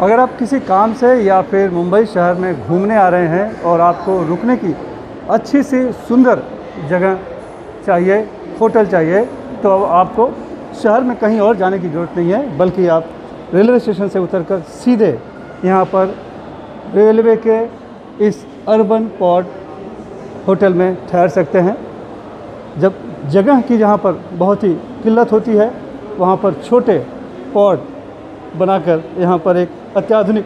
अगर आप किसी काम से या फिर मुंबई शहर में घूमने आ रहे हैं और आपको रुकने की अच्छी सी सुंदर जगह चाहिए, होटल चाहिए, तो अब आपको शहर में कहीं और जाने की ज़रूरत नहीं है, बल्कि आप रेलवे स्टेशन से उतरकर सीधे यहाँ पर रेलवे के इस अर्बन पॉड होटल में ठहर सकते हैं। जब जगह की जहाँ पर बहुत ही किल्लत होती है, वहाँ पर छोटे पॉड बनाकर यहाँ पर एक अत्याधुनिक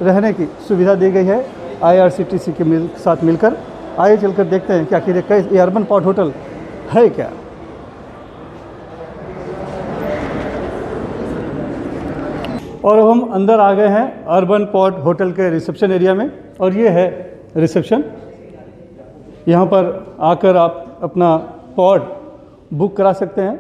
रहने की सुविधा दी गई है IRCTC के साथ मिलकर। आइए चलकर देखते हैं कि आखिर ये अर्बन पॉड होटल है क्या। और अब हम अंदर आ गए हैं अर्बन पॉड होटल के रिसेप्शन एरिया में, और ये है रिसेप्शन। यहाँ पर आकर आप अपना पॉड बुक करा सकते हैं।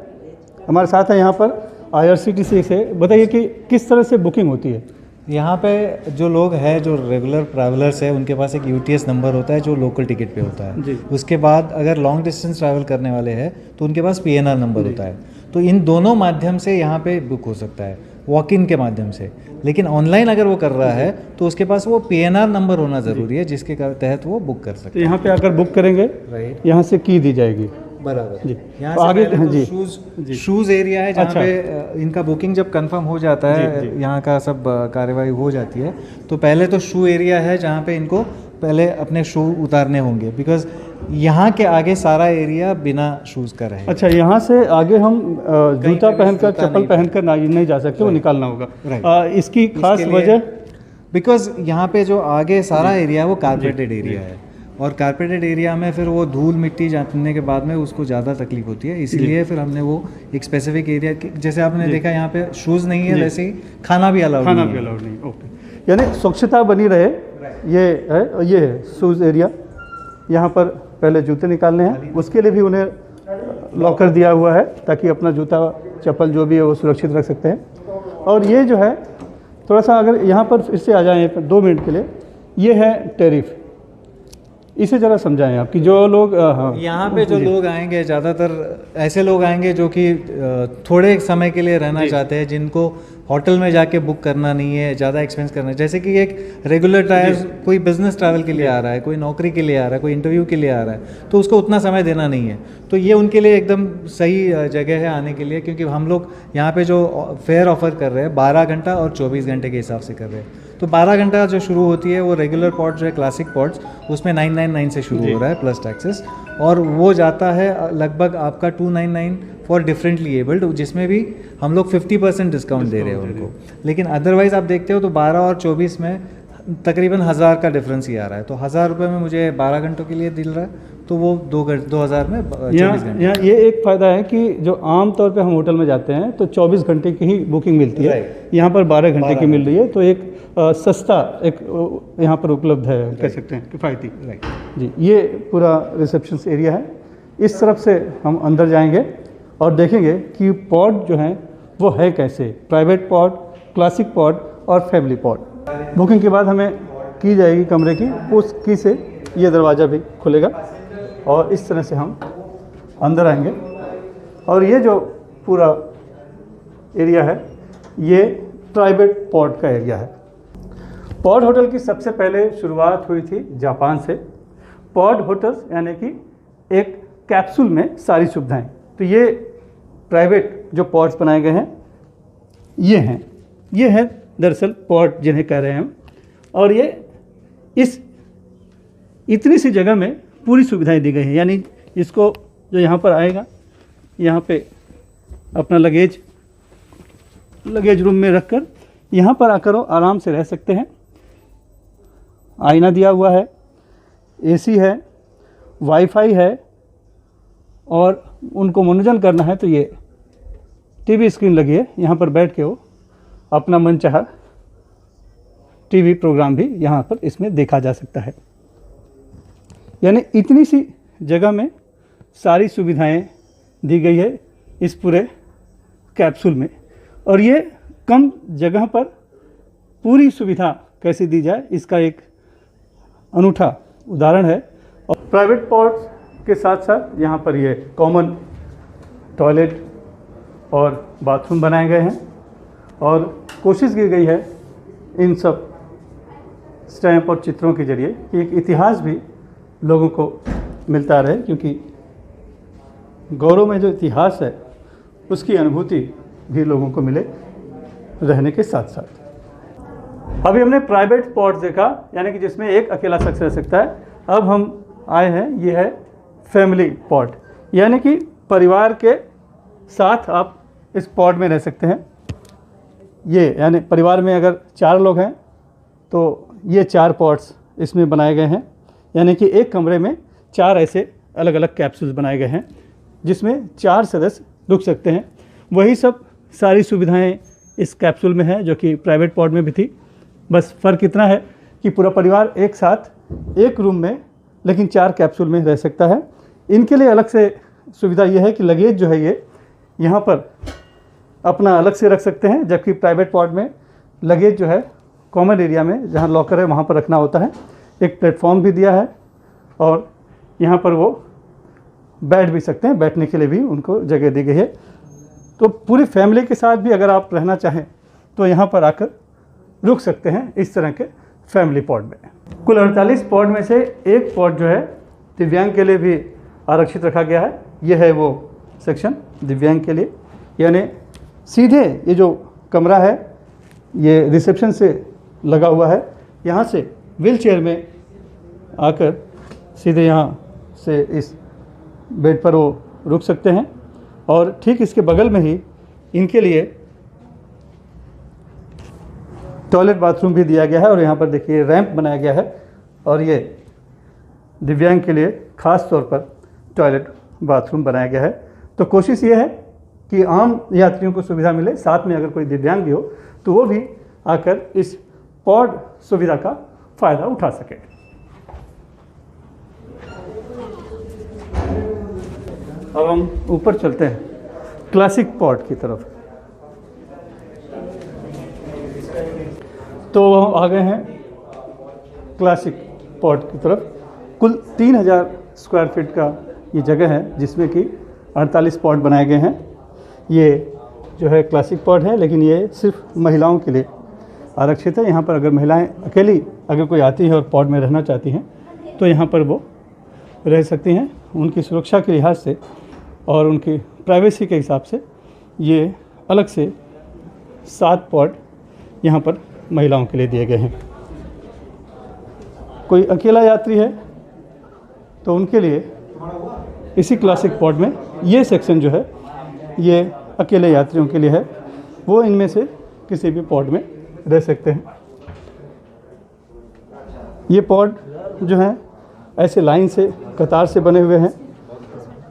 हमारे साथ है यहाँ पर IRCTC से। बताइए कि किस तरह से बुकिंग होती है यहाँ पे? जो लोग हैं, जो रेगुलर ट्रैवलर्स है, उनके पास एक UTS नंबर होता है जो लोकल टिकट पे होता है जी। उसके बाद अगर लॉन्ग डिस्टेंस ट्रैवल करने वाले हैं तो उनके पास PNR नंबर होता है। तो इन दोनों माध्यम से यहाँ पे बुक हो सकता है, वॉक इन के माध्यम से। लेकिन ऑनलाइन अगर वो कर रहा है तो उसके पास वो PNR नंबर होना ज़रूरी है, जिसके तहत वो बुक कर सकते हैं। तो यहाँ पे आकर बुक करेंगे, यहाँ से की दी जाएगी। बराबर जी। यहाँ तो से आगे तो जी शूज़ एरिया है जहाँ पे इनका बुकिंग जब कंफर्म हो जाता है, यहाँ का सब कार्यवाही हो जाती है, तो पहले तो शू एरिया है जहाँ पे इनको पहले अपने शू उतारने होंगे, बिकॉज यहाँ के आगे सारा एरिया बिना शूज़ का रहेगा। अच्छा, यहाँ से आगे हम जूता पहनकर, चप्पल पहनकर नहीं जा सकते, वो निकालना होगा। इसकी खास वजह, बिकॉज यहाँ पे जो आगे सारा एरिया है वो कारपेटेड एरिया है, और कारपेटेड एरिया में फिर वो धूल मिट्टी जाने के बाद में उसको ज़्यादा तकलीफ होती है। इसीलिए फिर हमने वो एक स्पेसिफिक एरिया, जैसे आपने देखा यहाँ पे शूज़ नहीं है, वैसे ही खाना भी अलाउड नहीं। ओके, यानी स्वच्छता बनी रहे, ये है शूज़ एरिया। यहाँ पर पहले जूते निकालने हैं, उसके लिए भी उन्हें लॉकर दिया हुआ है ताकि अपना जूता चप्पल जो भी है वो सुरक्षित रख सकते हैं। और ये जो है थोड़ा सा, अगर यहाँ पर फिर से आ जाएँ 2 मिनट के लिए, ये है टैरिफ। इसे ज़रा समझाएं आप कि जो लोग यहाँ पे जो लोग आएंगे, ज़्यादातर ऐसे लोग आएंगे जो कि थोड़े समय के लिए रहना चाहते हैं, जिनको होटल में जाके बुक करना नहीं है, ज़्यादा एक्सपेंस करना है। जैसे कि एक रेगुलर ट्रायल, कोई बिजनेस ट्रैवल के लिए आ रहा है, कोई नौकरी के लिए आ रहा है, कोई इंटरव्यू के लिए आ रहा है, तो उसको उतना समय देना नहीं है। तो ये उनके लिए एकदम सही जगह है आने के लिए, क्योंकि हम लोग यहाँ पे जो फेयर ऑफर कर रहे हैं 12 घंटा और 24 घंटे के हिसाब से कर रहे हैं। तो 12 घंटा जो शुरू होती है वो रेगुलर पॉड जो है, क्लासिक पॉड्स, उसमें 999 से शुरू हो रहा है प्लस टैक्सेस, और वो जाता है लगभग आपका 299 फॉर डिफरेंटली एबल्ड, जिसमें भी हम लोग 50% डिस्काउंट दे रहे हैं उनको। लेकिन अदरवाइज़ आप देखते हो तो 12 और 24 में तकरीबन 1000 का डिफरेंस ही आ रहा है। तो 1000 रुपये में मुझे 12 घंटों के लिए दिल रहा है, तो वो 2000 में 24 घंटे। यहाँ ये एक फ़ायदा है कि जो आम तौर पे हम होटल में जाते हैं तो 24 घंटे की ही बुकिंग मिलती है, यहाँ पर 12 घंटे की मिल रही है। तो एक सस्ता एक यहाँ पर उपलब्ध है, कह सकते हैं किफ़ायती। जी, ये पूरा रिसेप्शन एरिया है। इस तरफ से हम अंदर जाएंगे और देखेंगे कि पॉड जो हैं वो है कैसे, प्राइवेट पॉड, क्लासिक पॉड और फैमिली पॉड। बुकिंग के बाद हमें की जाएगी कमरे की, उस की से ये दरवाज़ा भी खुलेगा और इस तरह से हम अंदर आएंगे। और ये जो पूरा एरिया है ये प्राइवेट पॉड का एरिया है। पॉड होटल की सबसे पहले शुरुआत हुई थी जापान से। पॉड होटल्स यानी कि एक कैप्सूल में सारी सुविधाएं। तो ये प्राइवेट जो पॉड्स बनाए गए हैं ये हैं दरअसल पॉड जिन्हें कह रहे हैं हम। और ये इस इतनी सी जगह में पूरी सुविधाएं दी गई हैं, यानी इसको जो यहाँ पर आएगा, यहाँ पे अपना लगेज रूम में रखकर यहाँ पर आकर वो आराम से रह सकते हैं। आईना दिया हुआ है, AC है, वाईफाई है, और उनको मनोरंजन करना है तो ये TV स्क्रीन लगी है, यहाँ पर बैठ के वो अपना मनचाहा TV प्रोग्राम भी यहाँ पर इसमें देखा जा सकता है। यानी इतनी सी जगह में सारी सुविधाएं दी गई है इस पूरे कैप्सूल में। और ये कम जगह पर पूरी सुविधा कैसे दी जाए, इसका एक अनूठा उदाहरण है। और प्राइवेट पॉड्स के साथ साथ यहाँ पर ये कॉमन टॉयलेट और बाथरूम बनाए गए हैं, और कोशिश की गई है इन सब स्टैम्प और चित्रों के जरिए कि एक इतिहास भी लोगों को मिलता रहे, क्योंकि गौरव में जो इतिहास है उसकी अनुभूति भी लोगों को मिले रहने के साथ साथ। अभी हमने प्राइवेट पॉट देखा, यानी कि जिसमें एक अकेला शख्स रह सकता है। अब हम आए हैं, ये है फैमिली पॉट, यानी कि परिवार के साथ आप इस पॉट में रह सकते हैं। ये यानी परिवार में अगर 4 लोग हैं तो ये 4 पॉट्स इसमें बनाए गए हैं, यानी कि एक कमरे में 4 ऐसे अलग अलग कैप्सूल्स बनाए गए हैं जिसमें 4 सदस्य रुक सकते हैं। वही सब सारी सुविधाएं इस कैप्सूल में है जो कि प्राइवेट पॉट में भी थी। बस फ़र्क इतना है कि पूरा परिवार एक साथ एक रूम में लेकिन 4 कैप्सूल में रह सकता है। इनके लिए अलग से सुविधा यह है कि लगेज जो है ये यहाँ पर अपना अलग से रख सकते हैं, जबकि प्राइवेट पॉट में लगेज जो है कॉमन एरिया में जहाँ लॉकर है वहाँ पर रखना होता है। एक प्लेटफॉर्म भी दिया है और यहाँ पर वो बैठ भी सकते हैं, बैठने के लिए भी उनको जगह दी गई है। तो पूरी फैमिली के साथ भी अगर आप रहना चाहें तो यहाँ पर आकर रुक सकते हैं इस तरह के फैमिली पॉट में। कुल 48 पॉट में से एक पॉट जो है दिव्यांग के लिए भी आरक्षित रखा गया है। यह है वो सेक्शन दिव्यांग के लिए, यानी सीधे ये जो कमरा है ये रिसेप्शन से लगा हुआ है। यहाँ से व्हील चेयर में आकर सीधे यहाँ से इस बेड पर वो रुक सकते हैं और ठीक इसके बगल में ही इनके लिए टॉयलेट बाथरूम भी दिया गया है। और यहाँ पर देखिए रैंप बनाया गया है और ये दिव्यांग के लिए ख़ास तौर पर टॉयलेट बाथरूम बनाया गया है। तो कोशिश ये है कि आम यात्रियों को सुविधा मिले, साथ में अगर कोई दिव्यांग भी हो तो वो भी आकर इस पॉड सुविधा का फ़ायदा उठा सके। अब हम ऊपर चलते हैं क्लासिक पॉड की तरफ। तो हम आ गए हैं क्लासिक पॉड की तरफ। कुल 3000 स्क्वायर फीट का ये जगह है जिसमें कि 48 पॉड बनाए गए हैं। ये जो है क्लासिक पॉड है, लेकिन ये सिर्फ महिलाओं के लिए आरक्षित है। यहाँ पर अगर महिलाएं अकेली अगर कोई आती है और पॉड में रहना चाहती हैं तो यहाँ पर वो रह सकती हैं। उनकी सुरक्षा के लिहाज से और उनकी प्राइवेसी के हिसाब से ये अलग से 7 पॉड यहाँ पर महिलाओं के लिए दिए गए हैं। कोई अकेला यात्री है तो उनके लिए इसी क्लासिक पॉड में ये सेक्शन जो है ये अकेले यात्रियों के लिए है। वो इनमें से किसी भी पॉड में रह सकते हैं। ये पॉड जो हैं ऐसे लाइन से कतार से बने हुए हैं।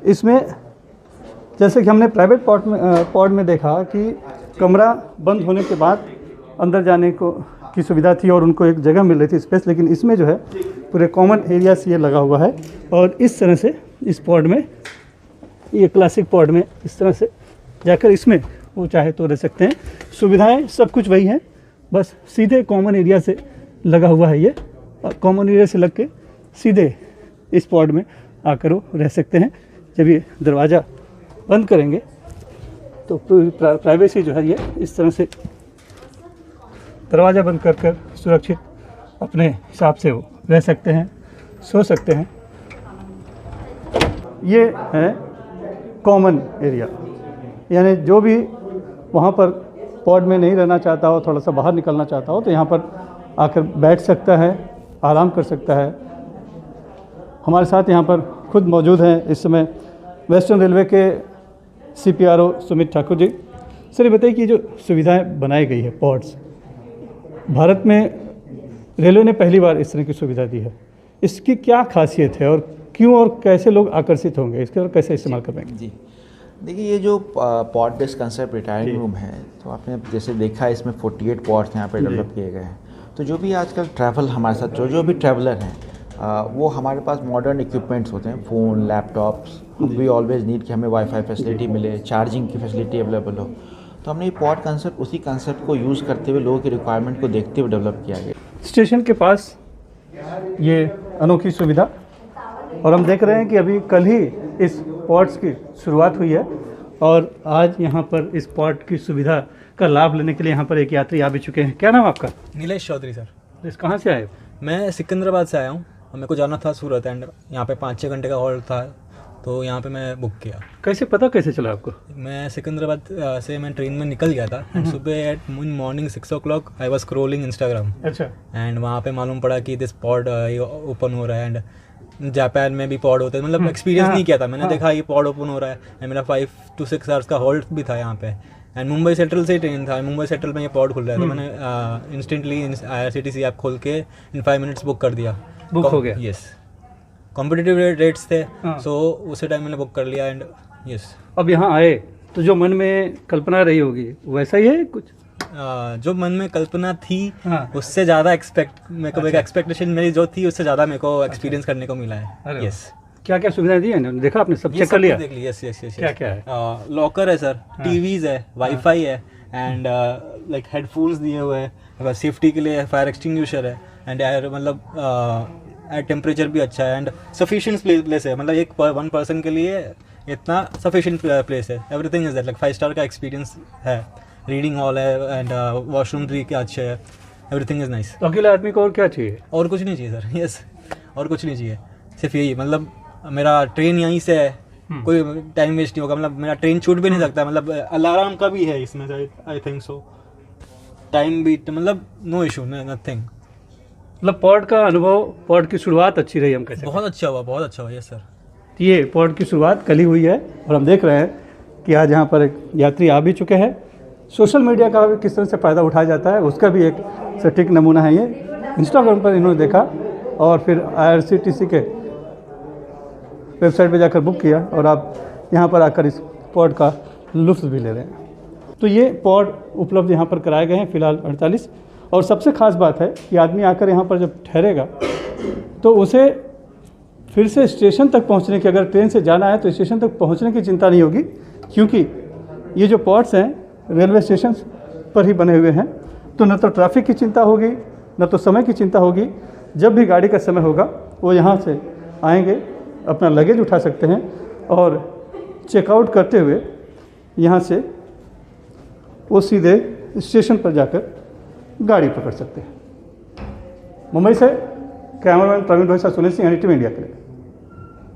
इसमें जैसे कि हमने प्राइवेट पॉड में देखा कि कमरा बंद होने के बाद अंदर जाने को की सुविधा थी और उनको एक जगह मिल रही थी स्पेस, लेकिन इसमें जो है पूरे कॉमन एरिया से ये लगा हुआ है। और इस तरह से इस पॉड में, ये क्लासिक पॉड में इस तरह से जाकर इसमें वो चाहे तो रह सकते हैं। सुविधाएं सब कुछ वही हैं, बस सीधे कॉमन एरिया से लगा हुआ है। ये कॉमन एरिया से लग के सीधे इस पॉड में आकर वो रह सकते हैं। जब ये दरवाज़ा बंद करेंगे तो प्राइवेसी जो है ये इस तरह से दरवाज़ा बंद कर कर सुरक्षित अपने हिसाब से वो रह सकते हैं, सो सकते हैं। ये है कॉमन एरिया, यानी जो भी वहाँ पर पॉड में नहीं रहना चाहता हो, थोड़ा सा बाहर निकलना चाहता हो तो यहाँ पर आकर बैठ सकता है, आराम कर सकता है। हमारे साथ यहाँ पर खुद मौजूद हैं इस समय वेस्टर्न रेलवे के CPRO सुमित ठाकुर जी। सर ये बताइए कि जो सुविधाएं बनाई गई है पॉड्स, भारत में रेलवे ने पहली बार इस तरह की सुविधा दी है, इसकी क्या खासियत है और क्यों और कैसे लोग आकर्षित होंगे इसके और कैसे इस्तेमाल कर पाएंगे? जी देखिए, ये जो pod based concept retiring room है, तो आपने जैसे देखा इसमें 48 पॉड्स यहाँ पे डेवलप किए गए हैं। तो जो भी आजकल ट्रैवल हमारे साथ जो भी ट्रैवलर हैं वो हमारे पास मॉडर्न इक्विपमेंट्स होते हैं, phone, laptops. We always need कि हमें वाईफाई फैसिलिटी मिले, चार्जिंग की फैसिलिटी अवेलेबल हो। तो हमने ये पॉड कंसेप्ट उसी कंसेप्ट को यूज़ करते हुए लोगों की रिक्वायरमेंट को देखते हुए डेवलप किया गया। स्टेशन के पास ये अनोखी सुविधा, और हम देख रहे हैं कि अभी कल ही इस पॉड्स की शुरुआत हुई है और आज यहाँ पर इस पॉड की सुविधा का लाभ लेने के लिए यहाँ पर एक यात्री आ भी चुके हैं। क्या नाम आपका? नीलेश चौधरी सर। इस कहाँ से आए? मैं सिकंदराबाद से आया हूँ और मेरे को जाना था सूरत एंड यहाँ पे 5-6 घंटे का हॉल्ट था, तो यहाँ पे मैं बुक किया। कैसे पता कैसे चला आपको? मैं सिकंदराबाद से मैं ट्रेन में निकल गया था एंड सुबह eight morning 6 o'clock I was scrolling Instagram अच्छा। एंड वहाँ पे मालूम पड़ा कि दिस पॉड ओपन हो रहा है एंड जापान में भी पॉड होते हैं, मतलब एक्सपीरियंस नहीं किया था मैंने। देखा ये पॉड ओपन हो रहा है एंड मेरा 5 to 6 hours का हॉल्ट भी था यहाँ पे एंड मुंबई सेंट्रल से ट्रेन था। मुंबई सेंट्रल में ये पॉड खुल रहा है तो मैंने इंस्टेंटली IRCTC ऐप खोल के इन 5 minutes बुक कर दिया। बुक हो गया? यस, कॉम्पिटिटिव रेट्स थे सो उसी टाइम मैंने बुक कर लिया एंड यस। अब यहाँ आए तो जो मन में कल्पना रही होगी वैसा ही है कुछ? जो मन में कल्पना थी उससे ज़्यादा मेरे को एक एक्सपेक्टेशन मेरी जो थी उससे ज़्यादा मेरे को एक्सपीरियंस करने को मिला है। यस। क्या क्या सुविधाएं दी है? देखा आपने? सब चेक कर लिया? देख लिया। यस। क्या क्या है? लॉकर है सर, टीवीज है, वाईफाई है एंड लाइक हेडफोन्स दिए हुए हैं, सेफ्टी के लिए फायर एक्सटिंग्विशर है एंड एयर मतलब टेम्परेचर भी अच्छा है एंड सफिशिएंट प्लेस है, मतलब एक 1 person के लिए इतना सफिशिएंट प्लेस है। Everything is that like 5 star का एक्सपीरियंस है, रीडिंग हॉल है एंड वॉशरूम भी क्या अच्छे है, एवरीथिंग इज नाइस। तो अकेले आदमी को और क्या चाहिए? और कुछ नहीं चाहिए सर। यस, और कुछ नहीं चाहिए, सिर्फ यही। मतलब मेरा ट्रेन यहीं से है, कोई टाइम वेस्ट नहीं होगा, मतलब मेरा ट्रेन छूट भी नहीं सकता, मतलब अलार्म का भी है इसमें आई थिंक सो, टाइम भी मतलब नो इशू, नथिंग। मतलब पॉड का अनुभव, पॉड की शुरुआत अच्छी रही हम कैसे? बहुत अच्छा हुआ। Yes sir. ये पॉड की शुरुआत कल ही हुई है और हम देख रहे हैं कि आज यहाँ पर एक यात्री आ भी चुके हैं। सोशल मीडिया का भी किस तरह से फ़ायदा उठाया जाता है उसका भी एक सटीक नमूना है ये। इंस्टाग्राम पर इन्होंने देखा और फिर IRCTC के वेबसाइट पे जाकर बुक किया और आप यहाँ पर आकर इस पॉड का लुत्फ़ भी ले रहे हैं। तो ये पॉड उपलब्ध यहाँ पर कराए गए हैं फ़िलहाल 48। और सबसे ख़ास बात है कि आदमी आकर यहाँ पर जब ठहरेगा तो उसे फिर से स्टेशन तक पहुँचने की, अगर ट्रेन से जाना है तो स्टेशन तक पहुँचने की चिंता नहीं होगी, क्योंकि ये जो पॉड्स हैं रेलवे स्टेशन पर ही बने हुए हैं। तो न तो ट्रैफिक की चिंता होगी, न तो समय की चिंता होगी। जब भी गाड़ी का समय होगा वो यहाँ से आएंगे, अपना लगेज उठा सकते हैं और चेकआउट करते हुए यहाँ से वो सीधे स्टेशन पर जाकर गाड़ी पकड़ सकते हैं। मुंबई से कैमरामैन प्रवीण भाई, सुनील सिंह, NDTV इंडिया के लिए।